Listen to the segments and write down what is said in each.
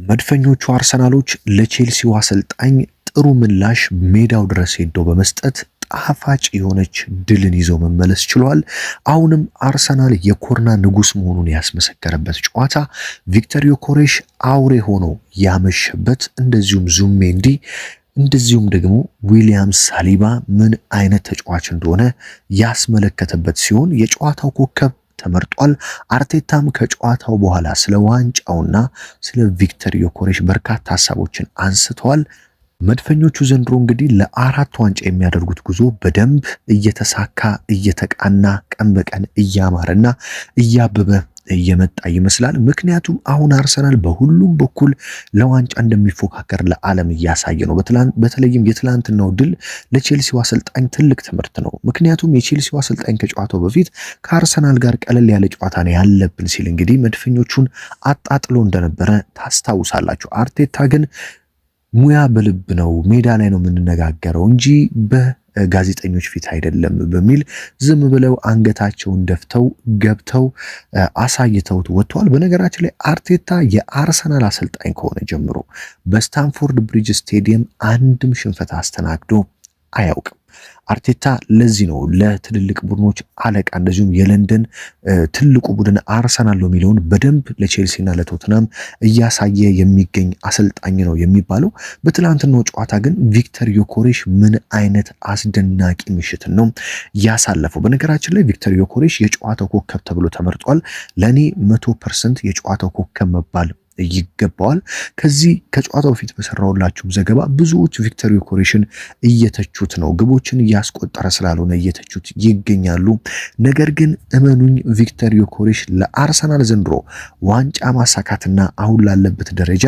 መድፈኞቹ አርሰናሎች ለቼልሲው አሰልጣኝ ጥሩ ምላሽ ሜዳው ድረስ ሄደው በመስጠት ጣፋጭ የሆነች ድልን ይዘው መመለስ ችሏል። አሁንም አርሰናል የኮርና ንጉስ መሆኑን ያስመሰከረበት ጨዋታ ቪክተር ዮኬሬሽ አውሬ ሆኖ ያመሸበት፣ እንደዚሁም ዙቢሜንዲ እንደዚሁም ደግሞ ዊሊያም ሳሊባ ምን አይነት ተጫዋች እንደሆነ ያስመለከተበት ሲሆን የጨዋታው ኮከብ ተመርጧል። አርቴታም ከጨዋታው በኋላ ስለ ዋንጫውና ስለ ቪክተር ዮኬሬሽ በርካታ ሀሳቦችን አንስተዋል። መድፈኞቹ ዘንድሮ እንግዲህ ለአራት ዋንጫ የሚያደርጉት ጉዞ በደንብ እየተሳካ እየተቃና ቀን በቀን እያማረና እያበበ እየመጣ ይመስላል። ምክንያቱም አሁን አርሰናል በሁሉም በኩል ለዋንጫ እንደሚፎካከር ለዓለም እያሳየ ነው። በተለይም የትላንትናው ድል ለቼልሲው አሰልጣኝ ትልቅ ትምህርት ነው። ምክንያቱም የቼልሲው አሰልጣኝ ከጨዋታው በፊት ከአርሰናል ጋር ቀለል ያለ ጨዋታ ነው ያለብን ሲል እንግዲህ መድፈኞቹን አጣጥሎ እንደነበረ ታስታውሳላችሁ። አርቴታ ግን ሙያ በልብ ነው፣ ሜዳ ላይ ነው የምንነጋገረው እንጂ በጋዜጠኞች ፊት አይደለም በሚል ዝም ብለው አንገታቸውን ደፍተው ገብተው አሳይተውት ወጥተዋል። በነገራችን ላይ አርቴታ የአርሰናል አሰልጣኝ ከሆነ ጀምሮ በስታንፎርድ ብሪጅ ስቴዲየም አንድም ሽንፈት አስተናግዶ አያውቅም። አርቴታ ለዚህ ነው ለትልልቅ ቡድኖች አለቃ፣ እንደዚሁም የለንደን ትልቁ ቡድን አርሰናል ነው የሚለውን በደንብ ለቼልሲና ለቶትናም እያሳየ የሚገኝ አሰልጣኝ ነው የሚባለው። በትላንትናው ጨዋታ ግን ቪክተር ዮኬሬሽ ምን አይነት አስደናቂ ምሽትን ነው ያሳለፈው። በነገራችን ላይ ቪክተር ዮኬሬሽ የጨዋታው ኮከብ ተብሎ ተመርጧል። ለእኔ 100% የጨዋታው ኮከብ መባል ይገባዋል። ከዚህ ከጨዋታው በፊት በሰራውላችሁ ዘገባ ብዙዎች ቪክተር ዮኬሬሽን እየተቹት ነው፣ ግቦችን እያስቆጠረ ስላልሆነ እየተቹት ይገኛሉ። ነገር ግን እመኑኝ ቪክተር ዮኬሬሽ ለአርሰናል ዘንድሮ ዋንጫ ማሳካትና አሁን ላለበት ደረጃ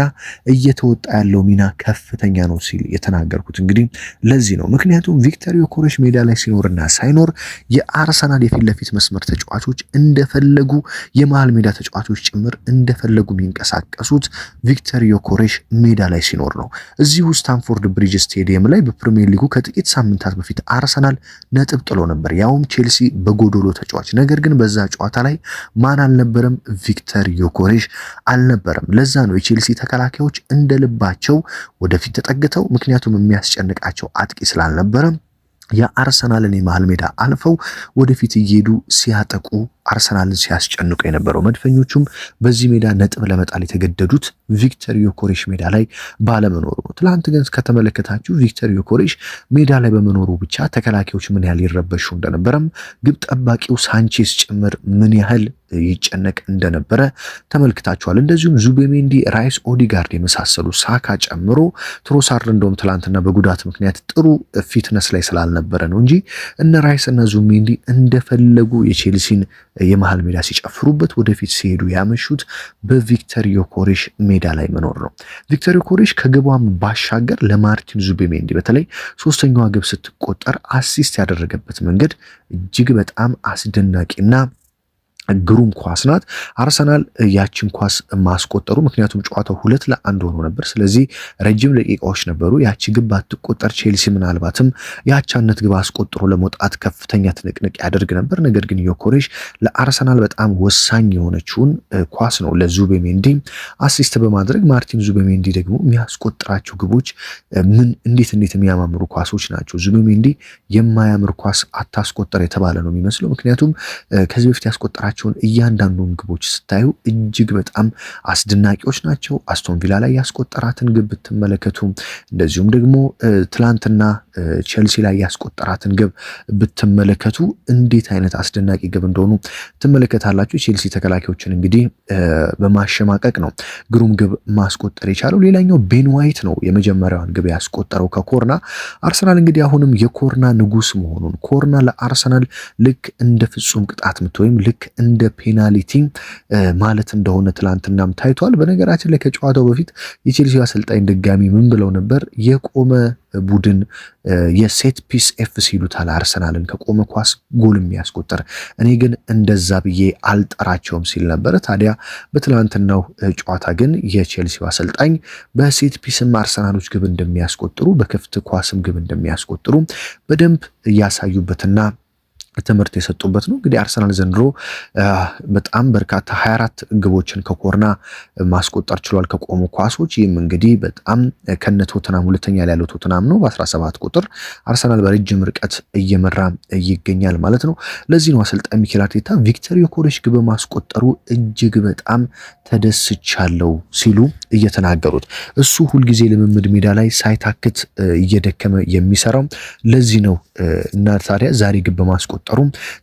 እየተወጣ ያለው ሚና ከፍተኛ ነው ሲል የተናገርኩት እንግዲህ ለዚህ ነው። ምክንያቱም ቪክተር ዮኬሬሽ ሜዳ ላይ ሲኖርና ሳይኖር የአርሰናል የፊት ለፊት መስመር ተጫዋቾች እንደፈለጉ፣ የመሃል ሜዳ ተጫዋቾች ጭምር እንደፈለጉ የሚንቀሳቀሱ ቪክተር ዮኬሬሽ ሜዳ ላይ ሲኖር ነው። እዚሁ ስታንፎርድ ብሪጅ ስቴዲየም ላይ በፕሪሚየር ሊጉ ከጥቂት ሳምንታት በፊት አርሰናል ነጥብ ጥሎ ነበር፣ ያውም ቼልሲ በጎዶሎ ተጫዋች። ነገር ግን በዛ ጨዋታ ላይ ማን አልነበረም? ቪክተር ዮኬሬሽ አልነበረም። ለዛ ነው የቼልሲ ተከላካዮች እንደልባቸው ወደፊት ተጠግተው፣ ምክንያቱም የሚያስጨንቃቸው አጥቂ ስላልነበረ የአርሰናልን የመሃል ሜዳ አልፈው ወደፊት እየሄዱ ሲያጠቁ አርሰናልን ሲያስጨንቁ የነበረው። መድፈኞቹም በዚህ ሜዳ ነጥብ ለመጣል የተገደዱት ቪክተር ዮኬሬሽ ሜዳ ላይ ባለመኖሩ ነው። ትላንት ግን ከተመለከታችሁ ቪክተር ዮኬሬሽ ሜዳ ላይ በመኖሩ ብቻ ተከላካዮች ምን ያህል ይረበሹ እንደነበረም፣ ግብ ጠባቂው ሳንቼስ ጭምር ምን ያህል ይጨነቅ እንደነበረ ተመልክታችኋል። እንደዚሁም ዙቢሜንዲ፣ ራይስ፣ ኦዲጋርድ የመሳሰሉ ሳካ ጨምሮ ትሮሳርድ እንደውም ትላንትና በጉዳት ምክንያት ጥሩ ፊትነስ ላይ ስላልነበረ ነው እንጂ እነ ራይስ እና ዙቢሜንዲ እንደፈለጉ የቼልሲን የመሃል ሜዳ ሲጨፍሩበት ወደፊት ሲሄዱ ያመሹት በቪክተር ዮኬሬሽ ሜዳ ላይ መኖር ነው። ቪክተር ዮኬሬሽ ከግቧም ባሻገር ለማርቲን ዙቢሜንዲ በተለይ ሶስተኛዋ ግብ ስትቆጠር አሲስት ያደረገበት መንገድ እጅግ በጣም አስደናቂና ግሩም ኳስ ናት። አርሰናል ያችን ኳስ ማስቆጠሩ፣ ምክንያቱም ጨዋታው 2-1 ሆኖ ነበር። ስለዚህ ረጅም ደቂቃዎች ነበሩ። ያቺ ግብ ባትቆጠር ቼልሲ ምናልባትም ያቻነት ግብ አስቆጥሮ ለመውጣት ከፍተኛ ትንቅንቅ ያደርግ ነበር። ነገር ግን ዮኬሬሽ ለአርሰናል በጣም ወሳኝ የሆነችውን ኳስ ነው ለዙቢሜንዲ አሲስት በማድረግ ማርቲን ዙቢሜንዲ ደግሞ የሚያስቆጥራቸው ግቦች እንዴት የሚያማምሩ ኳሶች ናቸው። ዙቢሜንዲ የማያምር ኳስ አታስቆጠር የተባለ ነው የሚመስለው። ምክንያቱም ከዚህ በፊት ያስቆጠራ እያንዳንዱን ግቦች ስታዩ እጅግ በጣም አስደናቂዎች ናቸው። አስቶን ቪላ ላይ ያስቆጠራትን ግብ ብትመለከቱ፣ እንደዚሁም ደግሞ ትላንትና ቼልሲ ላይ ያስቆጠራትን ግብ ብትመለከቱ እንዴት አይነት አስደናቂ ግብ እንደሆኑ ትመለከታላችሁ። ቼልሲ ተከላካዮችን እንግዲህ በማሸማቀቅ ነው ግሩም ግብ ማስቆጠር የቻለው። ሌላኛው ቤን ዋይት ነው የመጀመሪያውን ግብ ያስቆጠረው ከኮርና። አርሰናል እንግዲህ አሁንም የኮርና ንጉስ መሆኑን፣ ኮርና ለአርሰናል ልክ እንደ ፍጹም ቅጣት ምት ወይም ልክ እንደ ፔናልቲ ማለት እንደሆነ ትላንትናም ታይቷል። በነገራችን ላይ ከጨዋታው በፊት የቼልሲ አሰልጣኝ ድጋሚ ምን ብለው ነበር? የቆመ ቡድን የሴት ፒስ ኤፍሲ ይሉታል አርሰናልን፣ ከቆመ ኳስ ጎል የሚያስቆጥር። እኔ ግን እንደዛ ብዬ አልጠራቸውም ሲል ነበረ። ታዲያ በትላንትናው ጨዋታ ግን የቼልሲ አሰልጣኝ በሴት ፒስም አርሰናሎች ግብ እንደሚያስቆጥሩ፣ በክፍት ኳስም ግብ እንደሚያስቆጥሩ በደንብ እያሳዩበትና ትምህርት የሰጡበት ነው። እንግዲህ አርሰናል ዘንድሮ በጣም በርካታ 24 ግቦችን ከኮርና ማስቆጠር ችሏል ከቆሙ ኳሶች። ይህም እንግዲህ በጣም ከነ ቶተናም ሁለተኛ ላይ ያለው ቶተናም ነው በ17 ቁጥር። አርሰናል በረጅም ርቀት እየመራ ይገኛል ማለት ነው። ለዚህ ነው አሰልጣኝ ሚኬል አርቴታ ቪክተር ዮኬሬሽ ግብ ማስቆጠሩ እጅግ በጣም ተደስቻለሁ ሲሉ እየተናገሩት። እሱ ሁልጊዜ ልምምድ ሜዳ ላይ ሳይታክት እየደከመ የሚሰራው ለዚህ ነው እና ታዲያ ዛሬ ግብ በማስቆጠሩ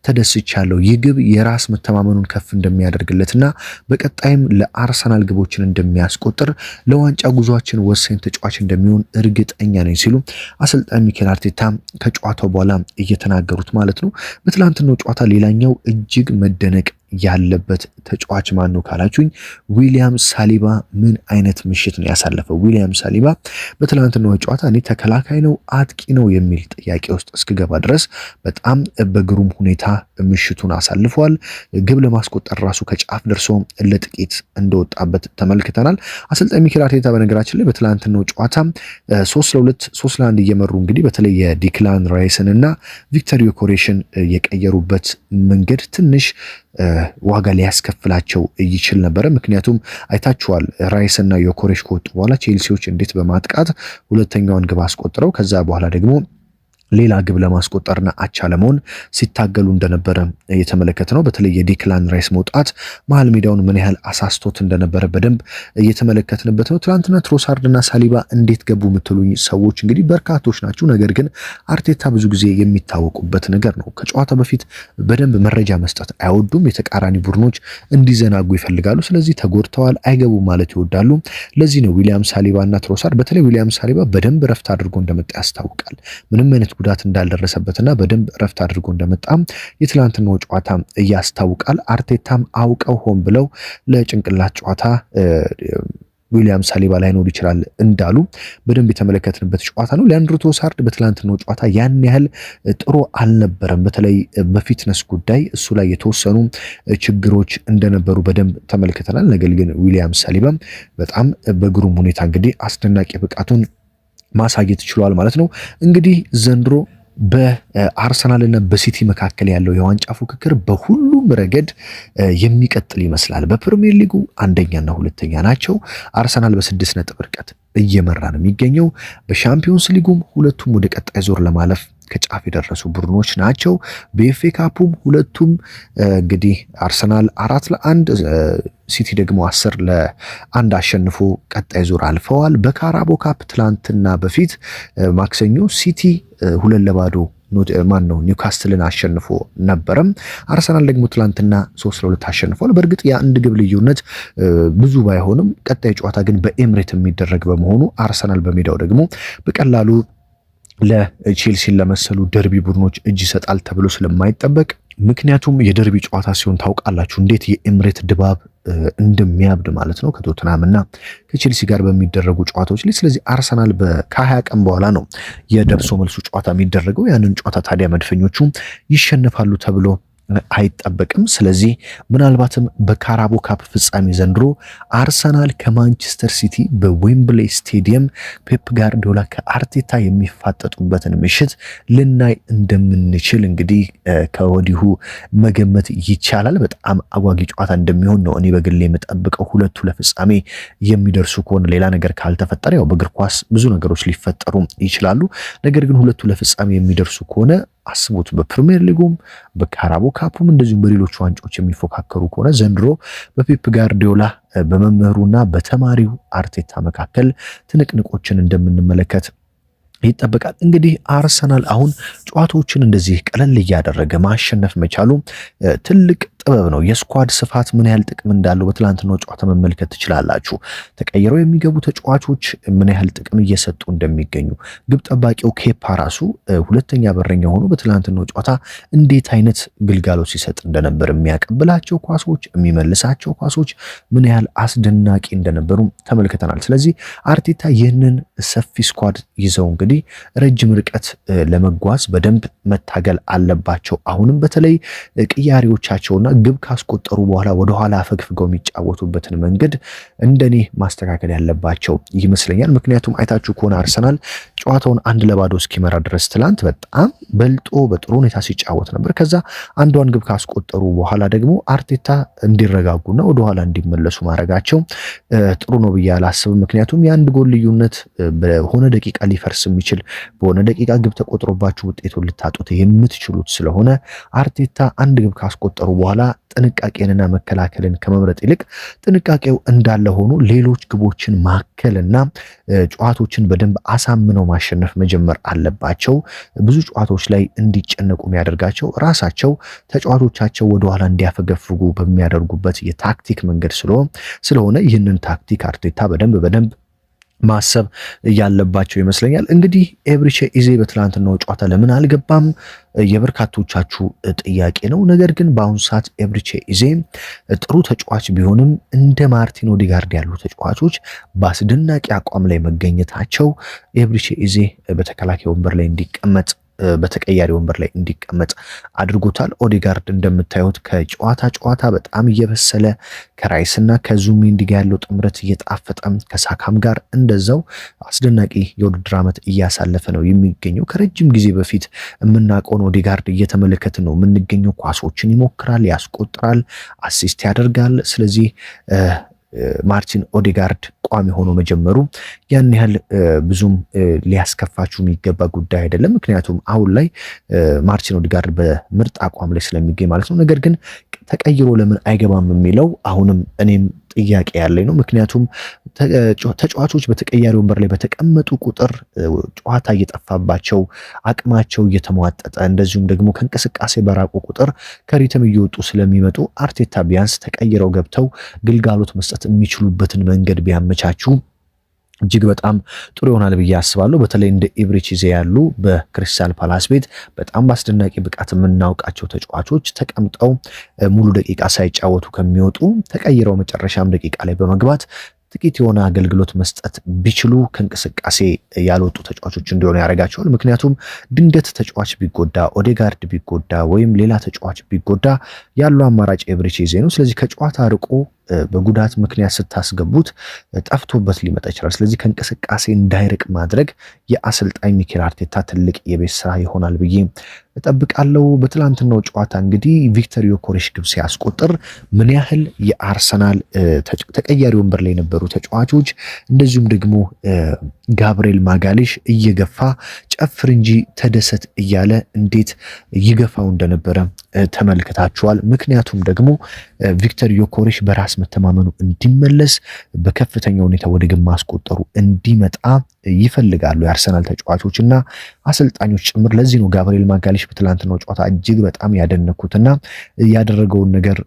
ተደስቻለሁ። ይህ ግብ የራስ መተማመኑን ከፍ እንደሚያደርግለትና በቀጣይም ለአርሰናል ግቦችን እንደሚያስቆጥር ለዋንጫ ጉዟችን ወሳኝ ተጫዋች እንደሚሆን እርግጠኛ ነኝ ሲሉ አሰልጣኝ ሚኬል አርቴታ ከጨዋታው በኋላ እየተናገሩት ማለት ነው። በትላንትናው ጨዋታ ሌላኛው እጅግ መደነቅ ያለበት ተጫዋች ማን ነው ካላችሁኝ ዊሊያም ሳሊባ ምን አይነት ምሽት ነው ያሳለፈው? ዊሊያም ሳሊባ በትላንትናው ጨዋታ እኔ ተከላካይ ነው አጥቂ ነው የሚል ጥያቄ ውስጥ እስክገባ ድረስ በጣም በግሩም ሁኔታ ምሽቱን አሳልፏል። ግብ ለማስቆጠር ራሱ ከጫፍ ደርሶ ለጥቂት እንደወጣበት ተመልክተናል። አሰልጣኝ ሚኬል አርቴታ በነገራችን ላይ በትላንትናው ጨዋታ 3-2 3-1 እየመሩ እንግዲህ በተለይ የዲክላን ራይስን እና ቪክተር ዮኬሬሽን የቀየሩበት መንገድ ትንሽ ዋጋ ሊያስከፍላቸው ይችል ነበረ። ምክንያቱም አይታችኋል ራይስ እና ዮኬሬሽ ከወጡ በኋላ ቼልሲዎች እንዴት በማጥቃት ሁለተኛውን ግብ አስቆጥረው ከዛ በኋላ ደግሞ ሌላ ግብ ለማስቆጠርና አቻ ለመሆን ሲታገሉ እንደነበረ እየተመለከተ ነው። በተለይ የዲክላን ራይስ መውጣት መሀል ሜዳውን ምን ያህል አሳስቶት እንደነበረ በደንብ እየተመለከትንበት ነው። ትናንትና ትሮሳርድና ሳሊባ እንዴት ገቡ የምትሉኝ ሰዎች እንግዲህ በርካቶች ናቸው። ነገር ግን አርቴታ ብዙ ጊዜ የሚታወቁበት ነገር ነው። ከጨዋታ በፊት በደንብ መረጃ መስጠት አይወዱም። የተቃራኒ ቡድኖች እንዲዘናጉ ይፈልጋሉ። ስለዚህ ተጎድተዋል አይገቡም ማለት ይወዳሉ። ለዚህ ነው ዊሊያም ሳሊባ እና ትሮሳርድ በተለይ ዊሊያም ሳሊባ በደንብ ረፍት አድርጎ እንደመጣ ያስታውቃል። ምንም አይነት ጉዳት እንዳልደረሰበትና በደንብ ረፍት አድርጎ እንደመጣም የትላንትናው ጨዋታ ያስታውቃል። አርቴታም አውቀው ሆን ብለው ለጭንቅላት ጨዋታ ዊሊያም ሳሊባ ላይኖር ይችላል እንዳሉ በደንብ የተመለከትንበት ጨዋታ ነው። ሊያንድሮ ትሮሳርድ በትላንትናው ጨዋታ ያን ያህል ጥሩ አልነበረም። በተለይ በፊትነስ ጉዳይ እሱ ላይ የተወሰኑ ችግሮች እንደነበሩ በደንብ ተመልክተናል። ነገር ግን ዊሊያም ሳሊባ በጣም በግሩም ሁኔታ እንግዲህ አስደናቂ ብቃቱን ማሳየት ችሏል ማለት ነው። እንግዲህ ዘንድሮ በአርሰናል እና በሲቲ መካከል ያለው የዋንጫ ፉክክር በሁሉም ረገድ የሚቀጥል ይመስላል። በፕሪሚየር ሊጉ አንደኛና ሁለተኛ ናቸው። አርሰናል በ6 ነጥብ ርቀት እየመራ ነው የሚገኘው። በሻምፒዮንስ ሊጉም ሁለቱም ወደ ቀጣይ ዞር ለማለፍ ከጫፍ የደረሱ ቡድኖች ናቸው። በኤፍኤ ካፑም ሁለቱም እንግዲህ አርሰናል 4-1 ሲቲ ደግሞ 10-1 አሸንፎ ቀጣይ ዙር አልፈዋል። በካራቦ ካፕ ትላንትና በፊት ማክሰኞ ሲቲ 2-0 ማን ነው ኒውካስትልን አሸንፎ ነበረም። አርሰናል ደግሞ ትላንትና 3-2 አሸንፏል። በእርግጥ የአንድ ግብ ልዩነት ብዙ ባይሆንም ቀጣይ ጨዋታ ግን በኤምሬት የሚደረግ በመሆኑ አርሰናል በሜዳው ደግሞ በቀላሉ ለቼልሲን ለመሰሉ ደርቢ ቡድኖች እጅ ይሰጣል ተብሎ ስለማይጠበቅ ምክንያቱም የደርቢ ጨዋታ ሲሆን ታውቃላችሁ እንዴት የኤምሬት ድባብ እንደሚያብድ ማለት ነው ከቶተናም እና ከቼልሲ ጋር በሚደረጉ ጨዋታዎች ላይ። ስለዚህ አርሰናል ከ20 ቀን በኋላ ነው የደርሶ መልሱ ጨዋታ የሚደረገው። ያንን ጨዋታ ታዲያ መድፈኞቹ ይሸነፋሉ ተብሎ አይጠበቅም። ስለዚህ ምናልባትም በካራቦ ካፕ ፍጻሜ ዘንድሮ አርሰናል ከማንቸስተር ሲቲ በዌምብሌይ ስቴዲየም ፔፕ ጋርዲዮላ ከአርቴታ የሚፋጠጡበትን ምሽት ልናይ እንደምንችል እንግዲህ ከወዲሁ መገመት ይቻላል። በጣም አጓጊ ጨዋታ እንደሚሆን ነው እኔ በግሌ የምጠብቀው። ሁለቱ ለፍጻሜ የሚደርሱ ከሆነ ሌላ ነገር ካልተፈጠረ ያው በእግር ኳስ ብዙ ነገሮች ሊፈጠሩ ይችላሉ። ነገር ግን ሁለቱ ለፍጻሜ የሚደርሱ ከሆነ አስቡት በፕሪሚየር ሊጉም በካራቦ ካፑም እንደዚሁም በሌሎች ዋንጫዎች የሚፎካከሩ ከሆነ ዘንድሮ በፔፕ ጋርዲዮላ በመምህሩና በተማሪው አርቴታ መካከል ትንቅንቆችን እንደምንመለከት ይጠበቃል። እንግዲህ አርሰናል አሁን ጨዋታዎችን እንደዚህ ቀለል እያደረገ ማሸነፍ መቻሉ ትልቅ ጥበብ ነው። የስኳድ ስፋት ምን ያህል ጥቅም እንዳለው በትላንትናው ጨዋታ መመልከት ትችላላችሁ። ተቀይረው የሚገቡ ተጫዋቾች ምን ያህል ጥቅም እየሰጡ እንደሚገኙ ግብ ጠባቂው ኬፓ ራሱ ሁለተኛ በረኛ ሆኖ በትላንትናው ጨዋታ እንዴት አይነት ግልጋሎት ሲሰጥ እንደነበር የሚያቀብላቸው ኳሶች፣ የሚመልሳቸው ኳሶች ምን ያህል አስደናቂ እንደነበሩ ተመልክተናል። ስለዚህ አርቴታ ይህንን ሰፊ ስኳድ ይዘው እንግዲህ ረጅም ርቀት ለመጓዝ በደንብ መታገል አለባቸው። አሁንም በተለይ ቅያሪዎቻቸውና ግብ ካስቆጠሩ በኋላ ወደ ኋላ አፈግፍገው የሚጫወቱበትን መንገድ እንደኔ ማስተካከል ያለባቸው ይመስለኛል። ምክንያቱም አይታችሁ ከሆነ አርሰናል ጨዋታውን 1-0 እስኪመራ ድረስ ትላንት በጣም በልጦ በጥሩ ሁኔታ ሲጫወት ነበር። ከዛ አንዷን ግብ ካስቆጠሩ በኋላ ደግሞ አርቴታ እንዲረጋጉና ወደኋላ እንዲመለሱ ማድረጋቸው ጥሩ ነው ብዬ አላስብም። ምክንያቱም የአንድ ጎል ልዩነት በሆነ ደቂቃ ሊፈርስ የሚችል በሆነ ደቂቃ ግብ ተቆጥሮባችሁ ውጤቱን ልታጡት የምትችሉት ስለሆነ አርቴታ አንድ ግብ ካስቆጠሩ በኋላ ጥንቃቄንና መከላከልን ከመምረጥ ይልቅ ጥንቃቄው እንዳለ ሆኖ ሌሎች ግቦችን ማከልና ጨዋታዎችን በደንብ አሳምነው ማሸነፍ መጀመር አለባቸው። ብዙ ጨዋታዎች ላይ እንዲጨነቁ የሚያደርጋቸው ራሳቸው ተጫዋቾቻቸው ወደኋላ እንዲያፈገፍጉ በሚያደርጉበት የታክቲክ መንገድ ስለሆነ ይህንን ታክቲክ አርቴታ በደንብ ማሰብ ያለባቸው ይመስለኛል። እንግዲህ ኤብሪቼ ኢዜ በትላንትናው ጨዋታ ለምን አልገባም የበርካቶቻችሁ ጥያቄ ነው። ነገር ግን በአሁኑ ሰዓት ኤብሪቼ ኢዜ ጥሩ ተጫዋች ቢሆንም እንደ ማርቲን ኦዴጋርድ ያሉ ተጫዋቾች በአስደናቂ አቋም ላይ መገኘታቸው ኤብሪቼ ኢዜ በተከላካይ ወንበር ላይ እንዲቀመጥ በተቀያሪ ወንበር ላይ እንዲቀመጥ አድርጎታል። ኦዴጋርድ እንደምታዩት ከጨዋታ በጣም እየበሰለ ከራይስና ከዙቢሜንዲ ጋር ያለው ጥምረት እየጣፈጠ ከሳካም ጋር እንደዛው አስደናቂ የውድድር ዓመት እያሳለፈ ነው የሚገኘው። ከረጅም ጊዜ በፊት የምናውቀውን ኦዴጋርድ እየተመለከትን ነው የምንገኘው። ኳሶችን ይሞክራል፣ ያስቆጥራል፣ አሲስት ያደርጋል። ስለዚህ ማርቲን ኦዴጋርድ ቋሚ ሆኖ መጀመሩ ያን ያህል ብዙም ሊያስከፋችሁ የሚገባ ጉዳይ አይደለም። ምክንያቱም አሁን ላይ ማርቲን ኦዴጋርድ በምርጥ አቋም ላይ ስለሚገኝ ማለት ነው። ነገር ግን ተቀይሮ ለምን አይገባም የሚለው አሁንም እኔም ጥያቄ ያለኝ ነው። ምክንያቱም ተጫዋቾች በተቀያሪ ወንበር ላይ በተቀመጡ ቁጥር ጨዋታ እየጠፋባቸው አቅማቸው እየተሟጠጠ እንደዚሁም ደግሞ ከእንቅስቃሴ በራቁ ቁጥር ከሪትም እየወጡ ስለሚመጡ አርቴታ ቢያንስ ተቀይረው ገብተው ግልጋሎት መስጠት የሚችሉበትን መንገድ ቢያመቻቹ እጅግ በጣም ጥሩ ይሆናል ብዬ አስባለሁ። በተለይ እንደ ኤብሪቼ ኢዜ ያሉ በክሪስታል ፓላስ ቤት በጣም በአስደናቂ ብቃት የምናውቃቸው ተጫዋቾች ተቀምጠው ሙሉ ደቂቃ ሳይጫወቱ ከሚወጡ ተቀይረው መጨረሻም ደቂቃ ላይ በመግባት ጥቂት የሆነ አገልግሎት መስጠት ቢችሉ ከእንቅስቃሴ ያልወጡ ተጫዋቾች እንዲሆኑ ያደርጋቸዋል። ምክንያቱም ድንገት ተጫዋች ቢጎዳ፣ ኦዴጋርድ ቢጎዳ ወይም ሌላ ተጫዋች ቢጎዳ ያለው አማራጭ ኤብሪቼ ኢዜ ነው። ስለዚህ ከጨዋታ ርቆ በጉዳት ምክንያት ስታስገቡት ጠፍቶበት ሊመጣ ይችላል። ስለዚህ ከእንቅስቃሴ እንዳይርቅ ማድረግ የአሰልጣኝ ሚኬል አርቴታ ትልቅ የቤት ስራ ይሆናል ብዬ እጠብቃለሁ። በትላንትናው ጨዋታ እንግዲህ ቪክተር ዮኬሬሽ ግብ ሲያስቆጥር ምን ያህል የአርሰናል ተቀያሪ ወንበር ላይ የነበሩ ተጫዋቾች እንደዚሁም ደግሞ ጋብርኤል ማጋሌሽ እየገፋ ጨፍር እንጂ ተደሰት እያለ እንዴት ይገፋው እንደነበረ ተመልክታችኋል። ምክንያቱም ደግሞ ቪክተር ዮኬሬሽ በራስ መተማመኑ እንዲመለስ በከፍተኛ ሁኔታ ወደ ግብ ማስቆጠሩ እንዲመጣ ይፈልጋሉ የአርሰናል ተጫዋቾች እና አሰልጣኞች ጭምር። ለዚህ ነው ጋብርኤል ማጋሌሽ በትላንትናው ጨዋታ እጅግ በጣም ያደነኩትና ያደረገውን ነገር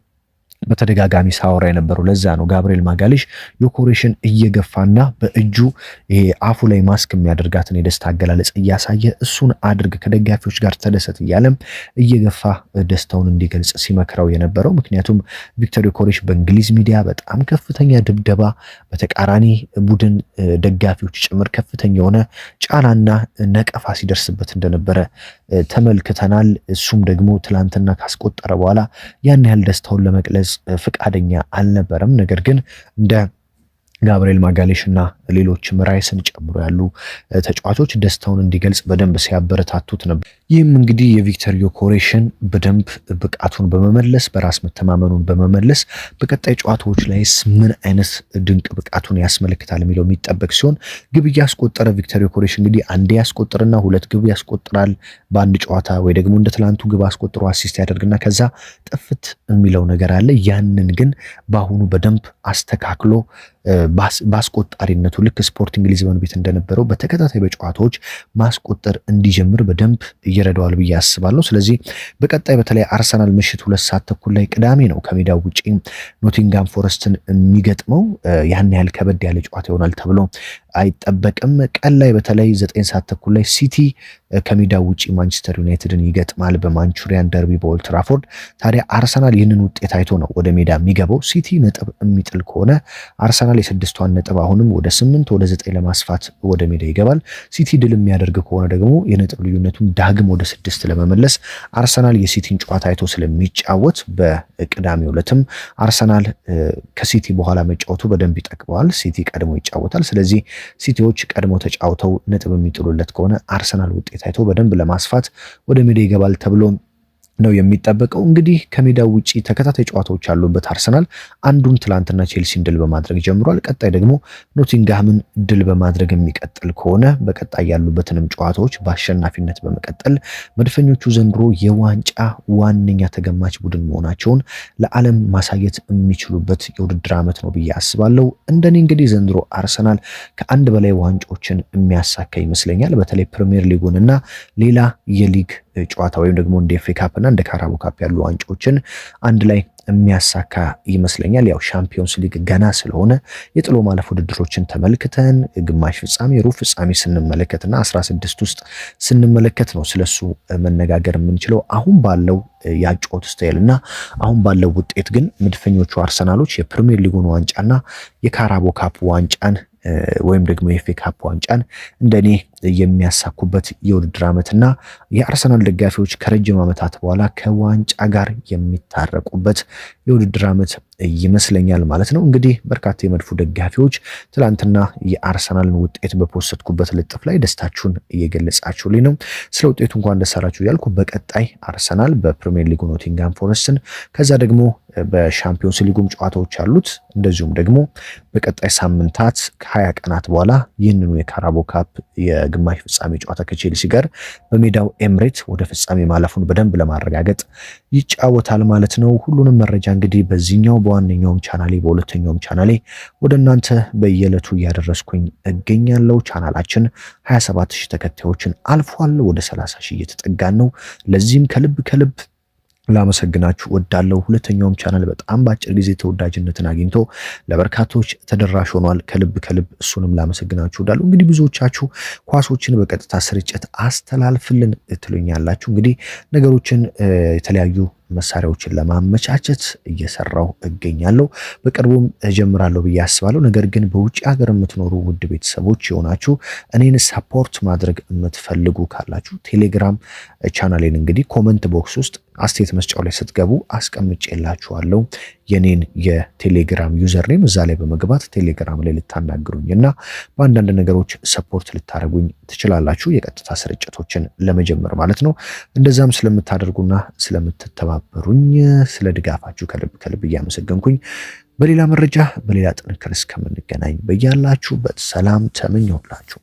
በተደጋጋሚ ሳወራ የነበረው ለዛ ነው። ጋብርኤል ማጋሌሽ ዮኬሬሽን እየገፋና በእጁ ይሄ አፉ ላይ ማስክ የሚያደርጋትን የደስታ አገላለጽ እያሳየ እሱን አድርግ ከደጋፊዎች ጋር ተደሰት እያለ እየገፋ ደስታውን እንዲገልጽ ሲመክረው የነበረው። ምክንያቱም ቪክተር ዮኬሬሽ በእንግሊዝ ሚዲያ በጣም ከፍተኛ ድብደባ በተቃራኒ ቡድን ደጋፊዎች ጭምር ከፍተኛ የሆነ ጫናና ነቀፋ ሲደርስበት እንደነበረ ተመልክተናል። እሱም ደግሞ ትላንትና ካስቆጠረ በኋላ ያን ያህል ደስታውን ለመግለጽ ፍቃደኛ አልነበረም። ነገር ግን እንደ ጋብርኤል ማጋሌሽ እና ሌሎችም ራይስን ጨምሮ ያሉ ተጫዋቾች ደስታውን እንዲገልጽ በደንብ ሲያበረታቱት ነበር። ይህም እንግዲህ የቪክተር ዮኬሬሽን በደንብ ብቃቱን በመመለስ በራስ መተማመኑን በመመለስ በቀጣይ ጨዋታዎች ላይስ ምን አይነት ድንቅ ብቃቱን ያስመለክታል የሚለው የሚጠበቅ ሲሆን ግብ እያስቆጠረ ቪክተር ዮኬሬሽ እንግዲህ አንዴ ያስቆጥርና ሁለት ግብ ያስቆጥራል በአንድ ጨዋታ ወይ ደግሞ እንደ ትላንቱ ግብ አስቆጥሮ አሲስት ያደርግና ከዛ ጥፍት የሚለው ነገር አለ። ያንን ግን በአሁኑ በደንብ አስተካክሎ በአስቆጣሪነቱ ልክ ስፖርቲንግ ሊዝበን ቤት እንደነበረው በተከታታይ በጨዋታዎች ማስቆጠር እንዲጀምር በደንብ እየረዳዋል ብዬ አስባለሁ። ስለዚህ በቀጣይ በተለይ አርሰናል ምሽት 2:30 ላይ ቅዳሜ ነው ከሜዳው ውጪ ኖቲንጋም ፎረስትን የሚገጥመው። ያን ያህል ከበድ ያለ ጨዋታ ይሆናል ተብሎ አይጠበቅም። ቀን ላይ በተለይ 9:30 ላይ ሲቲ ከሜዳው ውጪ ማንቸስተር ዩናይትድን ይገጥማል በማንቹሪያን ደርቢ በኦልድ ትራፎርድ። ታዲያ አርሰናል ይህንን ውጤት አይቶ ነው ወደ ሜዳ የሚገባው። ሲቲ ነጥብ የሚጥል ከሆነ አርሰናል የስድስቷን ነጥብ አሁንም ወደ 8 ወደ 9 ለማስፋት ወደ ሜዳ ይገባል። ሲቲ ድል የሚያደርግ ከሆነ ደግሞ የነጥብ ልዩነቱን ዳግም ወደ 6 ለመመለስ አርሰናል የሲቲን ጨዋታ አይቶ ስለሚጫወት በቅዳሜው ዕለትም አርሰናል ከሲቲ በኋላ መጫወቱ በደንብ ይጠቅመዋል። ሲቲ ቀድሞ ይጫወታል። ስለዚህ ሲቲዎች ቀድሞ ተጫውተው ነጥብ የሚጥሉለት ከሆነ አርሰናል ውጤት አይቶ በደንብ ለማስፋት ወደ ሜዳ ይገባል ተብሎ ነው የሚጠበቀው። እንግዲህ ከሜዳው ውጪ ተከታታይ ጨዋታዎች ያሉበት አርሰናል አንዱን ትላንትና ቼልሲን ድል በማድረግ ጀምሯል። ቀጣይ ደግሞ ኖቲንግሃምን ድል በማድረግ የሚቀጥል ከሆነ በቀጣይ ያሉበትንም ጨዋታዎች በአሸናፊነት በመቀጠል መድፈኞቹ ዘንድሮ የዋንጫ ዋነኛ ተገማች ቡድን መሆናቸውን ለዓለም ማሳየት የሚችሉበት የውድድር ዓመት ነው ብዬ አስባለሁ። እንደኔ እንግዲህ ዘንድሮ አርሰናል ከአንድ በላይ ዋንጫዎችን የሚያሳካ ይመስለኛል። በተለይ ፕሪሚየር ሊጉን እና ሌላ የሊግ ጨዋታ ወይም ደግሞ እንደ ኤፍ ኤ ካፕ እና እንደ ካራቦ ካፕ ያሉ ዋንጫዎችን አንድ ላይ የሚያሳካ ይመስለኛል። ያው ሻምፒዮንስ ሊግ ገና ስለሆነ የጥሎ ማለፍ ውድድሮችን ተመልክተን ግማሽ ፍጻሜ፣ ሩብ ፍጻሜ ስንመለከትና 16 ውስጥ ስንመለከት ነው ስለሱ መነጋገር የምንችለው። አሁን ባለው የአጨዋወት ስታይል እና አሁን ባለው ውጤት ግን መድፈኞቹ አርሰናሎች የፕሪሚየር ሊጉን ዋንጫና የካራቦ ካፕ ዋንጫን ወይም ደግሞ የኤፍ ኤ ካፕ ዋንጫን እንደኔ የሚያሳኩበት የውድድር ዓመትና የአርሰናል ደጋፊዎች ከረጅም ዓመታት በኋላ ከዋንጫ ጋር የሚታረቁበት የውድድር ዓመት ይመስለኛል ማለት ነው። እንግዲህ በርካታ የመድፉ ደጋፊዎች ትላንትና የአርሰናልን ውጤት በፖስትኩበት ልጥፍ ላይ ደስታችሁን እየገለጻችሁልኝ ነው። ስለ ውጤቱ እንኳን ደስ አላችሁ እያልኩ በቀጣይ አርሰናል በፕሪሚየር ሊጉ ኖቲንግሃም ፎረስትን ከዛ ደግሞ በሻምፒዮንስ ሊጉም ጨዋታዎች አሉት። እንደዚሁም ደግሞ በቀጣይ ሳምንታት ከ20 ቀናት በኋላ ይህንኑ የካራቦ ካፕ የግማሽ ፍጻሜ ጨዋታ ከቼልሲ ጋር በሜዳው ኤምሬት ወደ ፍጻሜ ማለፉን በደንብ ለማረጋገጥ ይጫወታል ማለት ነው። ሁሉንም መረጃ እንግዲህ በዚህኛው በዋነኛውም ቻናሌ በሁለተኛውም ቻናሌ ወደ እናንተ በየዕለቱ እያደረስኩኝ እገኛለሁ። ቻናላችን 27000 ተከታዮችን አልፏል። ወደ 30000 እየተጠጋን ነው። ለዚህም ከልብ ላመሰግናችሁ ወዳለው። ሁለተኛውም ቻናል በጣም በአጭር ጊዜ ተወዳጅነትን አግኝቶ ለበርካቶች ተደራሽ ሆኗል። ከልብ እሱንም ላመሰግናችሁ ወዳለው። እንግዲህ ብዙዎቻችሁ ኳሶችን በቀጥታ ስርጭት አስተላልፍልን ትሉኛላችሁ። እንግዲህ ነገሮችን የተለያዩ መሳሪያዎችን ለማመቻቸት እየሰራው እገኛለሁ። በቅርቡም እጀምራለሁ ብዬ አስባለሁ። ነገር ግን በውጭ ሀገር የምትኖሩ ውድ ቤተሰቦች የሆናችሁ እኔን ሰፖርት ማድረግ የምትፈልጉ ካላችሁ ቴሌግራም ቻናሌን እንግዲህ ኮመንት ቦክስ ውስጥ አስተያየት መስጫው ላይ ስትገቡ አስቀምጬላችኋለሁ የኔን የቴሌግራም ዩዘርኔም። እዛ ላይ በመግባት ቴሌግራም ላይ ልታናግሩኝ እና በአንዳንድ ነገሮች ሰፖርት ልታደርጉኝ ትችላላችሁ፣ የቀጥታ ስርጭቶችን ለመጀመር ማለት ነው። እንደዛም ስለምታደርጉና ስለምትተባበሩኝ ስለ ድጋፋችሁ ከልብ እያመሰገንኩኝ በሌላ መረጃ በሌላ ጥንክር እስከምንገናኝ በያላችሁበት ሰላም ተመኘሁላችሁ።